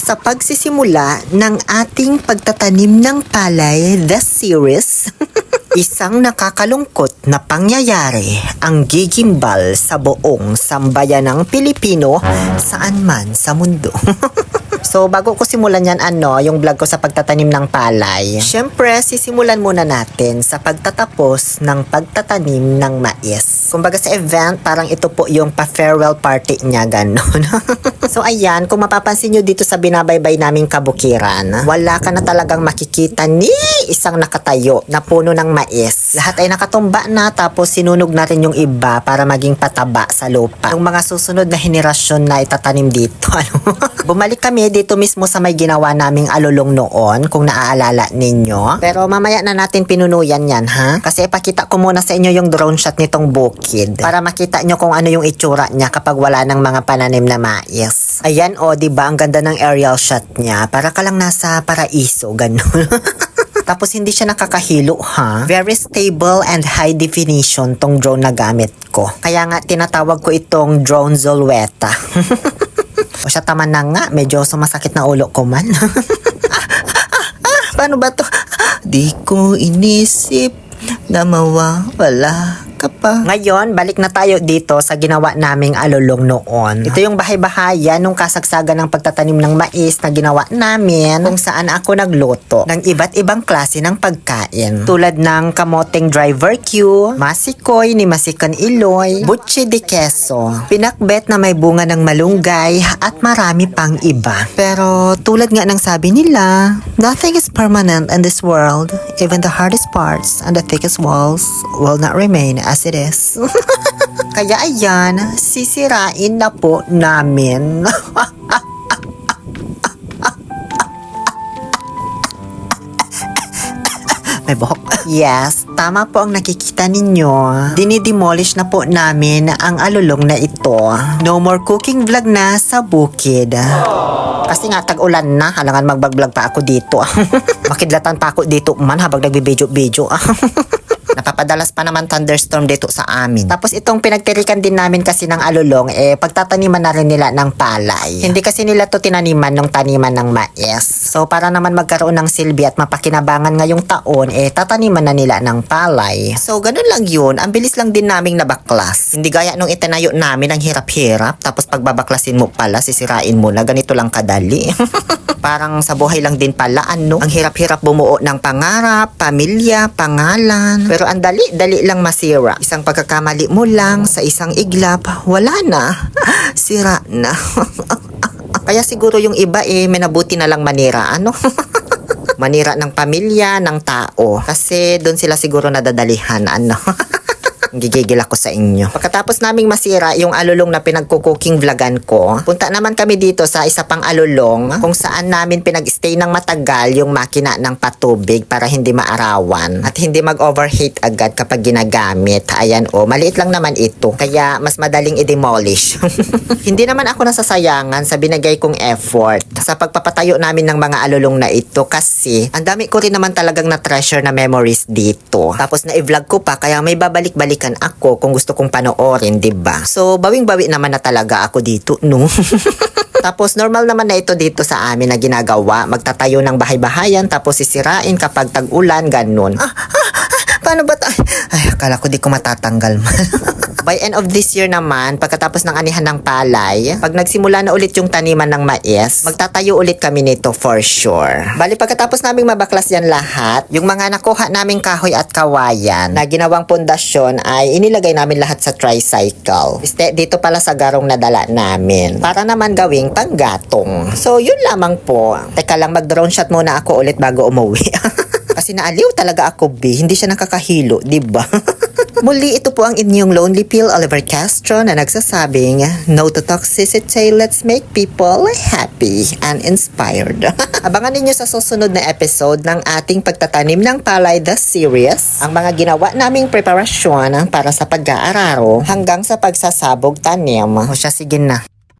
Sa pagsisimula ng ating pagtatanim ng palay, the series, isang nakakalungkot na pangyayari ang gigimbal sa buong sambayanang Pilipino saan man sa mundo. So, bago ko simulan yan, yung vlog ko sa pagtatanim ng palay, syempre, sisimulan muna natin sa pagtatapos ng pagtatanim ng mais. Kumbaga sa event, parang ito po yung pa-farewell party niya, ganon. So, ayan, kung mapapansin nyo dito sa binabaybay naming kabukiran, wala ka na talagang makikita ni isang nakatayo na puno ng mais. Lahat ay nakatumba na, tapos sinunog na rin yung iba para maging pataba sa lupa. Yung mga susunod na henerasyon na itatanim dito, bumalik kami dito mismo sa may ginawa naming alulong noon, kung naaalala ninyo. Pero mamaya na natin pinunuyan yan, ha? Kasi ipakita ko muna sa inyo yung drone shot nitong bukid para makita nyo kung ano yung itsura niya kapag wala ng mga pananim na mais. Ayan, diba? Ang ganda ng aerial shot niya. Para ka lang nasa paraiso, ganun. Tapos hindi siya nakakahilo, ha? Very stable and high definition tong drone na gamit ko. Kaya nga tinatawag ko itong drone Zolweta. O siya, tama na nga, medyo sumasakit na ulo ko man. Paano ba to? Di ko inisip na mawawala ka pa. Ngayon, balik na tayo dito sa ginawa naming alulong noon. Ito yung bahay-bahayan nung kasagsagan ng pagtatanim ng mais na ginawa namin, kung saan ako nagluto ng iba't ibang klase ng pagkain. Tulad ng kamoteng dry verque, masikoy ni Masikan Iloy, butche de queso, pinakbet na may bunga ng malunggay, at marami pang iba. Pero tulad nga ng sabi nila, nothing is permanent in this world. Even the hardest parts and the thickest walls will not remain as it is. Kaya ayan, sisirain na po namin. May buhok. Yes, tama po ang nakikita ninyo. Dinidemolish na po namin ang alulong na ito. No more cooking vlog na sa bukid. Kasi nga tag-ulan na, halangan mag-vlog pa ako dito. Makidlatan pa ako dito man habang nagbibidyo-bidyo. Napapadalas pa naman thunderstorm dito sa amin. Tapos itong pinagtirikan din namin kasi ng alulong, pagtataniman na rin nila ng palay. Hindi kasi nila to tinaniman ng taniman ng mais. So para naman magkaroon ng silbi at mapakinabangan ngayong taon, tataniman na nila ng palay. So ganun lang yun, ang bilis lang din naming nabaklas. Hindi gaya nung itinayo namin ang hirap-hirap, tapos pagbabaklasin mo pala, sisirain mo na, ganito lang kadali. Parang sa buhay lang din pala, ang hirap-hirap bumuo ng pangarap, pamilya, pangalan. Pero ang dali lang masira. Isang pagkakamali mo lang sa isang iglap, wala na. Sira na. Kaya siguro yung iba may nabuti na lang manira. Manira ng pamilya, ng tao. Kasi doon sila siguro nadadalihan. Gigigil ako sa inyo. Pagkatapos naming masira yung alulong na pinagkukuking vlogan ko, punta naman kami dito sa isa pang alulong kung saan namin pinag-stay ng matagal yung makina ng patubig para hindi maarawan at hindi mag-overheat agad kapag ginagamit. Ayan maliit lang naman ito. Kaya mas madaling i-demolish. Hindi naman ako nasasayangan sa binigay kong effort sa pagpapatayo namin ng mga alulong na ito kasi ang dami ko rin naman talagang na-treasure na memories dito. Tapos na-i-vlog ko pa kaya may babalik-balikan ako kung gusto kong panoorin, diba? So, bawing-bawi naman na talaga ako dito, no? Tapos, normal naman na ito dito sa amin na ginagawa. Magtatayo ng bahay-bahayan, tapos sisirain kapag tag-ulan, ganun. Paano ba Ay, akala ko di ko matatanggal man. By end of this year naman, pagkatapos ng anihan ng palay, pag nagsimula na ulit yung taniman ng mais, magtatayo ulit kami nito for sure. Bali, pagkatapos naming mabaklas yan lahat, yung mga nakuha naming kahoy at kawayan na ginawang pundasyon ay inilagay namin lahat sa tricycle. Dito pala sa garong nadala namin. Para naman gawing panggatong. So, yun lamang po. Teka lang, mag-drone shot muna ako ulit bago umuwi. Kasi naaliw talaga ako, hindi siya nakakahilo, diba? Muli, ito po ang inyong Lonely Pill Oliver Castro na nagsasabing, no to toxicity, let's make people happy and inspired. Abangan ninyo sa susunod na episode ng ating pagtatanim ng palay the series, ang mga ginawa naming preparasyon para sa pag-aararo hanggang sa pagsasabog tanim. O siya, sige na.